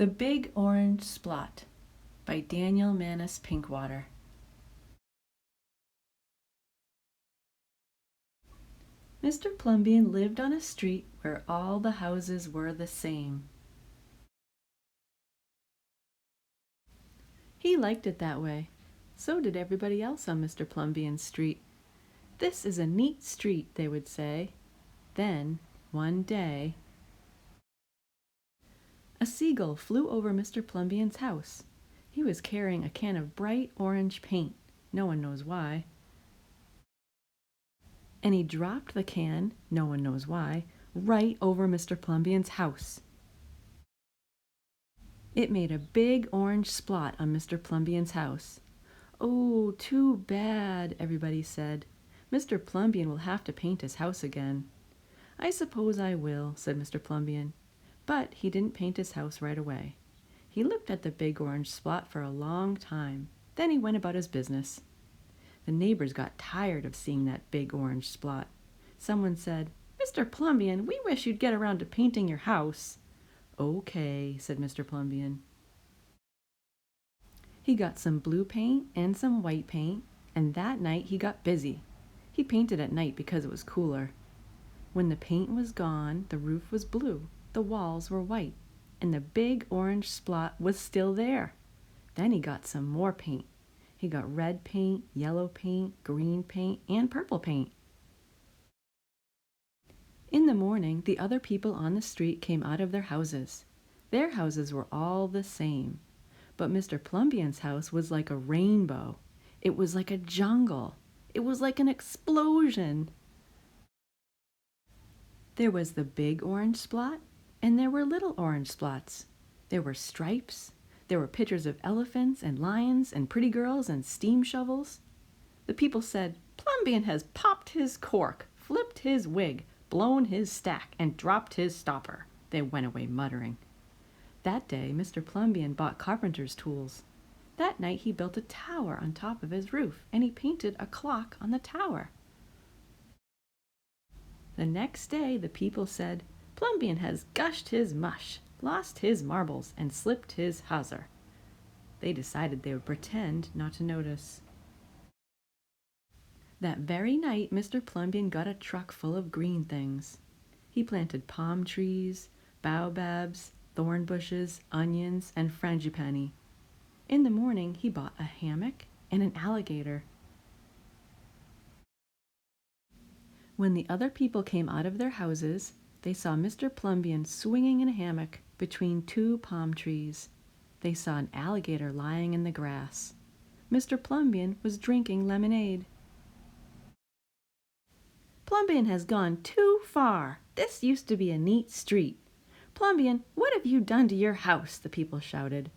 The Big Orange Splot by Daniel Manus Pinkwater. Mr. Plumbeon lived on a street where all the houses were the same. He liked it that way. So did everybody else on Mr. Plumbeon's street. "This is a neat street," they would say. Then, one day, a seagull flew over Mr. Plumbeon's house. He was carrying a can of bright orange paint, no one knows why. And he dropped the can, no one knows why, right over Mr. Plumbeon's house. It made a big orange splot on Mr. Plumbeon's house. "Oh, too bad," everybody said. "Mr. Plumbeon will have to paint his house again." "I suppose I will," said Mr. Plumbeon. But he didn't paint his house right away. He looked at the big orange splot for a long time. Then he went about his business. The neighbors got tired of seeing that big orange splot. Someone said, "Mr. Plumbeon, we wish you'd get around to painting your house." "Okay," said Mr. Plumbeon. He got some blue paint and some white paint, and that night he got busy. He painted at night because it was cooler. When the paint was gone, the roof was blue, the walls were white, and the big orange splot was still there. Then he got some more paint. He got red paint, yellow paint, green paint, and purple paint. In the morning, the other people on the street came out of their houses. Their houses were all the same. But Mr. Plumbeon's house was like a rainbow. It was like a jungle. It was like an explosion. There was the big orange splot, and there were little orange splots. There were stripes. There were pictures of elephants and lions and pretty girls and steam shovels. The people said, "Plumbeon has popped his cork, flipped his wig, blown his stack, and dropped his stopper." They went away muttering. That day, Mr. Plumbeon bought carpenter's tools. That night he built a tower on top of his roof, and he painted a clock on the tower. The next day the people said, "Plumbeon has gushed his mush, lost his marbles, and slipped his hawser." They decided they would pretend not to notice. That very night Mr. Plumbeon got a truck full of green things. He planted palm trees, baobabs, thorn bushes, onions, and frangipani. In the morning he bought a hammock and an alligator. When the other people came out of their houses, they saw Mr. Plumbeon swinging in a hammock between two palm trees. They saw an alligator lying in the grass. Mr. Plumbeon was drinking lemonade. "Plumbeon has gone too far. This used to be a neat street. Plumbeon, what have you done to your house?" the people shouted.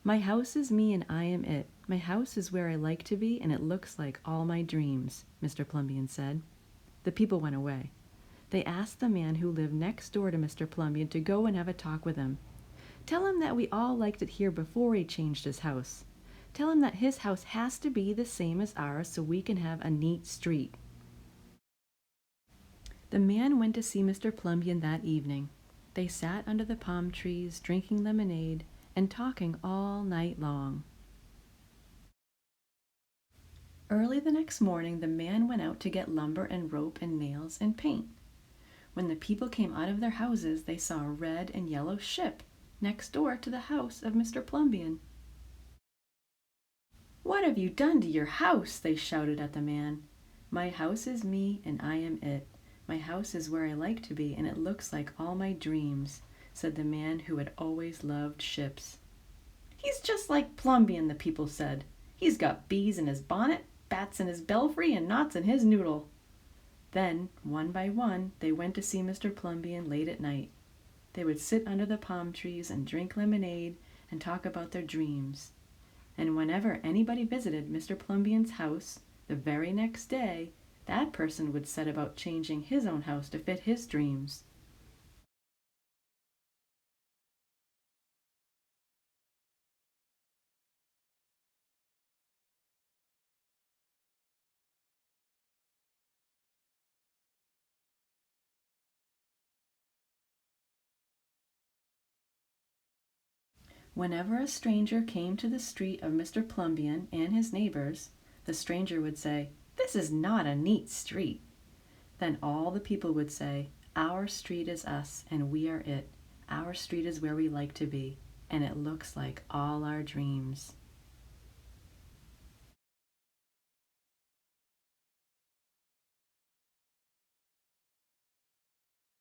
"My house is me and I am it. My house is where I like to be, and it looks like all my dreams," Mr. Plumbeon said. The people went away. They asked the man who lived next door to Mr. Plumbeon to go and have a talk with him. "Tell him that we all liked it here before he changed his house. Tell him that his house has to be the same as ours so we can have a neat street." The man went to see Mr. Plumbeon that evening. They sat under the palm trees, drinking lemonade and talking all night long. Early the next morning, the man went out to get lumber and rope and nails and paint. When the people came out of their houses, they saw a red and yellow ship next door to the house of Mr. Plumbeon. "What have you done to your house?" they shouted at the man. "My house is me and I am it. My house is where I like to be, and it looks like all my dreams," said the man who had always loved ships. "He's just like Plumbeon," the people said. "He's got bees in his bonnet, bats in his belfry, and knots in his noodle." Then, one by one, they went to see Mr. Plumbeon late at night. They would sit under the palm trees and drink lemonade and talk about their dreams. And whenever anybody visited Mr. Plumbeon's house, the very next day, that person would set about changing his own house to fit his dreams. Whenever a stranger came to the street of Mr. Plumbian and his neighbors, the stranger would say, "This is not a neat street." Then all the people would say, "Our street is us, and we are it. Our street is where we like to be, and it looks like all our dreams."